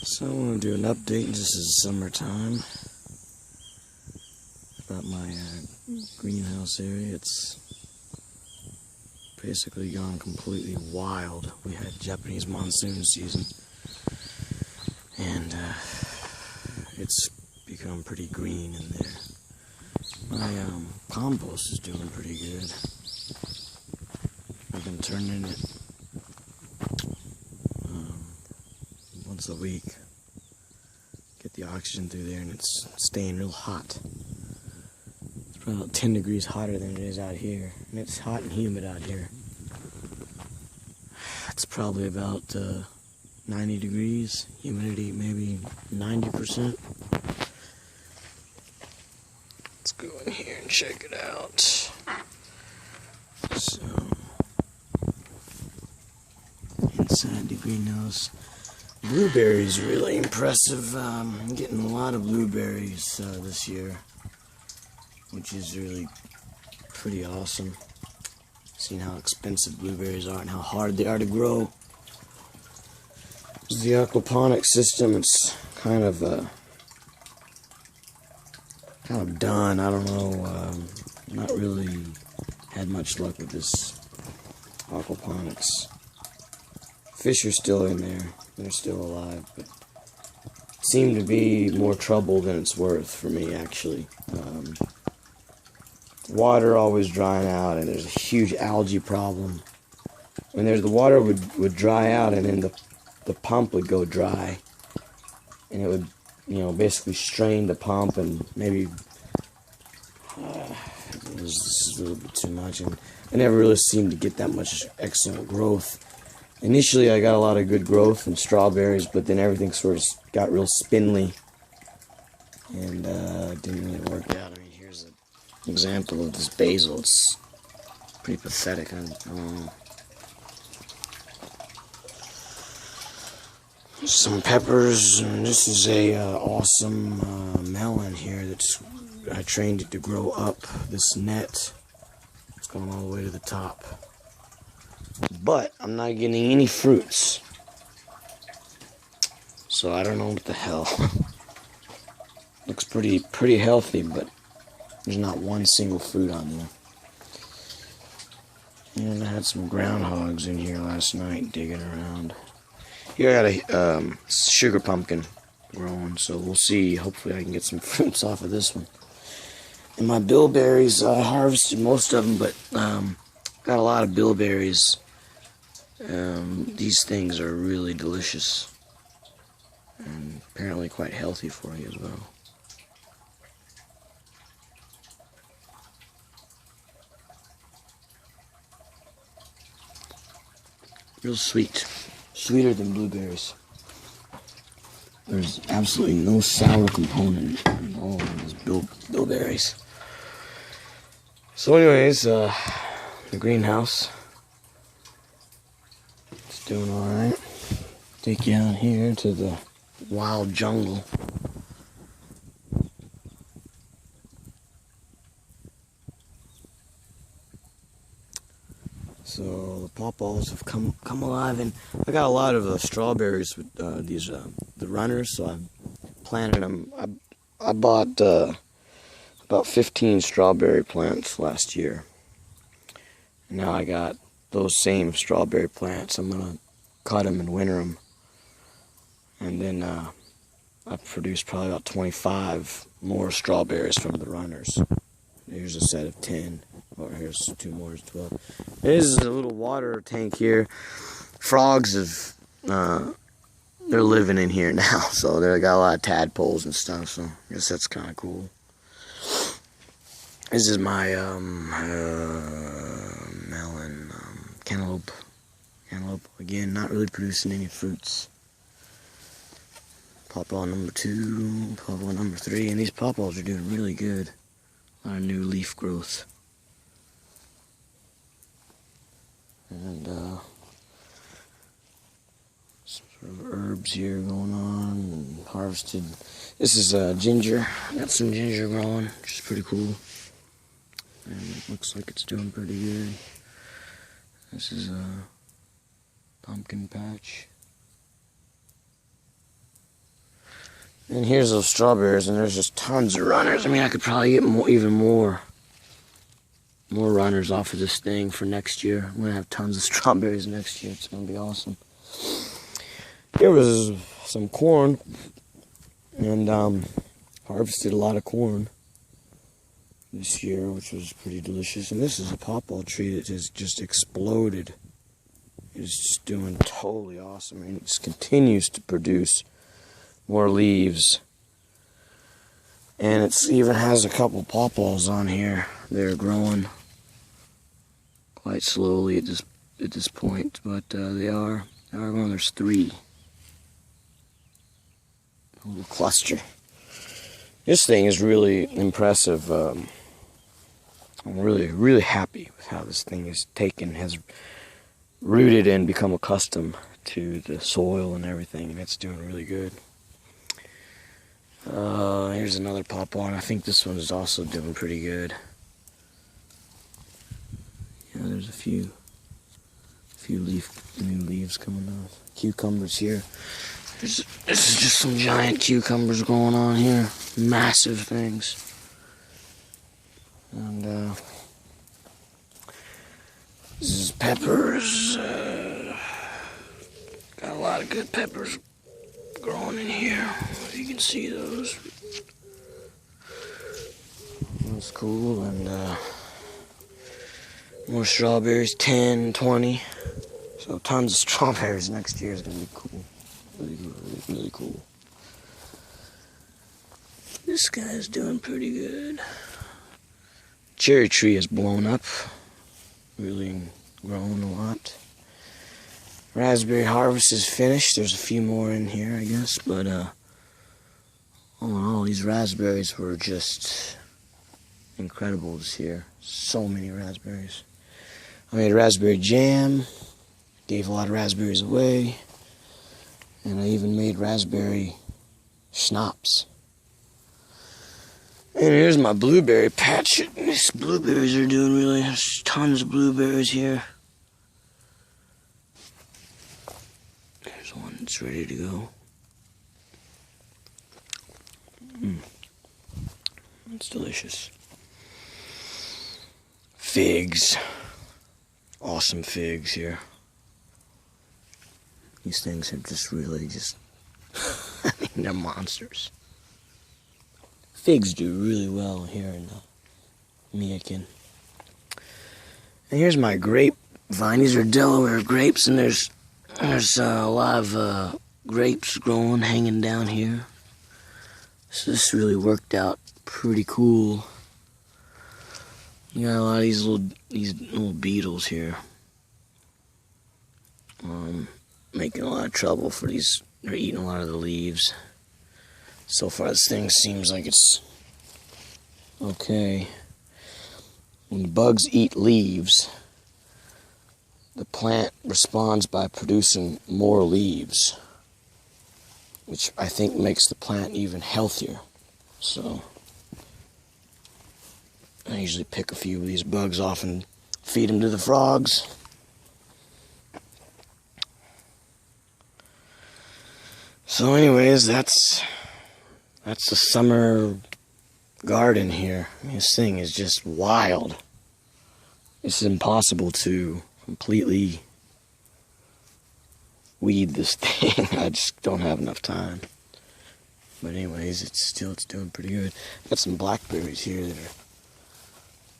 So I want to do an update. This is summertime about my greenhouse area. It's basically gone completely wild. We had Japanese monsoon season, and it's become pretty green in there. My compost is doing pretty good. I've been turning it once a week. Get the oxygen through there, and it's staying real hot. It's probably about 10 degrees hotter than it is out here, and it's hot and humid out here. It's probably about 90 degrees, humidity maybe 90%. Let's go in here and check it out. So, inside the greenhouse. Blueberries, really impressive. I'm getting a lot of blueberries this year, which is really pretty awesome. Seeing how expensive blueberries are and how hard they are to grow. The aquaponics system, it's kind of done. I don't know. Not really had much luck with this aquaponics. Fish are still in there. They're still alive, but it seemed to be more trouble than it's worth for me, actually. Water always drying out, and there's a huge algae problem. When the water would dry out, and then the pump would go dry, and it would, basically strain the pump, and maybe this is a little bit too much, and I never really seemed to get that much excellent growth. Initially, I got a lot of good growth in strawberries, but then everything sort of got real spindly, and it didn't really work out. I mean, here's an example of this basil. It's pretty pathetic. I don't know. Some peppers, and this is a awesome melon here that's I trained it to grow up this net. It's going all the way to the top. But I'm not getting any fruits, so I don't know what the hell. Looks pretty healthy, but there's not one single fruit on there. And I had some groundhogs in here last night digging around. Here I got a sugar pumpkin growing, so we'll see. Hopefully I can get some fruits off of this one. And my bilberries, I harvested most of them, but got a lot of bilberries. These things are really delicious and apparently quite healthy for you as well. Real sweet. Sweeter than blueberries. There's absolutely no sour component in all of these bilberries. So anyways, the greenhouse. Doing alright. Take you out here to the wild jungle. So the pawpaws have come alive, and I got a lot of strawberries with the runners, so I planted them. I bought about 15 strawberry plants last year. And now I got those same strawberry plants. I'm gonna cut them and winter them, and then I've produced probably about 25 more strawberries from the runners. Here's a set of 10. Or here's 2 more, 12. There's a little water tank here. Frogs have they're living in here now, so they got a lot of tadpoles and stuff. So I guess that's kind of cool. This is my melon, cantaloupe. Cantaloupe, again, not really producing any fruits. Pawpaw number 2, pawpaw number 3, and these pawpaws are doing really good. A lot of new leaf growth. And some sort of herbs here going on, and harvested. This is ginger. Got some ginger growing, which is pretty cool. And it looks like it's doing pretty good. This is a pumpkin patch. And here's those strawberries, and there's just tons of runners. I mean, I could probably get even more runners off of this thing for next year. I'm gonna have tons of strawberries next year. It's gonna be awesome. Here was some corn, and harvested a lot of corn this year, which was pretty delicious. And this is a pawpaw tree that has just exploded. It's just doing totally awesome. I mean, it just continues to produce more leaves, and it's even has a couple pawpaws on here. They're growing quite slowly at this point, but they are growing. There's 3. A little cluster. This thing is really impressive. I'm really happy with how this thing has rooted and become accustomed to the soil and everything, and it's doing really good. Here's another pawpaw, and I think this one is also doing pretty good. Yeah, there's a few new leaves coming off. Cucumbers here. This is just some giant cucumbers going on here. Massive things. And this is peppers. Got a lot of good peppers growing in here. You can see those. That's cool. And more strawberries, 10, 20. So tons of strawberries next year is gonna be cool. Really cool. This guy's doing pretty good. Cherry tree has blown up. Really grown a lot. Raspberry harvest is finished. There's a few more in here, I guess, but all in all, these raspberries were just incredible this year. So many raspberries. I made raspberry jam, gave a lot of raspberries away, and I even made raspberry schnapps. And here's my blueberry patch. These blueberries are doing really, there's tons of blueberries here. There's one that's ready to go. It's delicious. Figs. Awesome figs here. These things are just really I mean, they're monsters. Figs do really well here in Michigan. And here's my grapevine. These are Delaware grapes, and there's a lot of grapes growing, hanging down here. So this really worked out pretty cool. You got a lot of these little beetles here, making a lot of trouble for these. They're eating a lot of the leaves. So far, this thing seems like it's okay. When the bugs eat leaves, the plant responds by producing more leaves, which I think makes the plant even healthier. So I usually pick a few of these bugs off and feed them to the frogs. So anyways, that's the summer garden here. I mean, this thing is just wild. It's impossible to completely weed this thing. I just don't have enough time. But anyways, it's doing pretty good. Got some blackberries here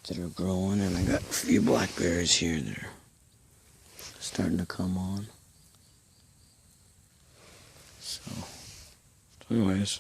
that are growing, and I got a few blackberries here that are starting to come on. So anyways,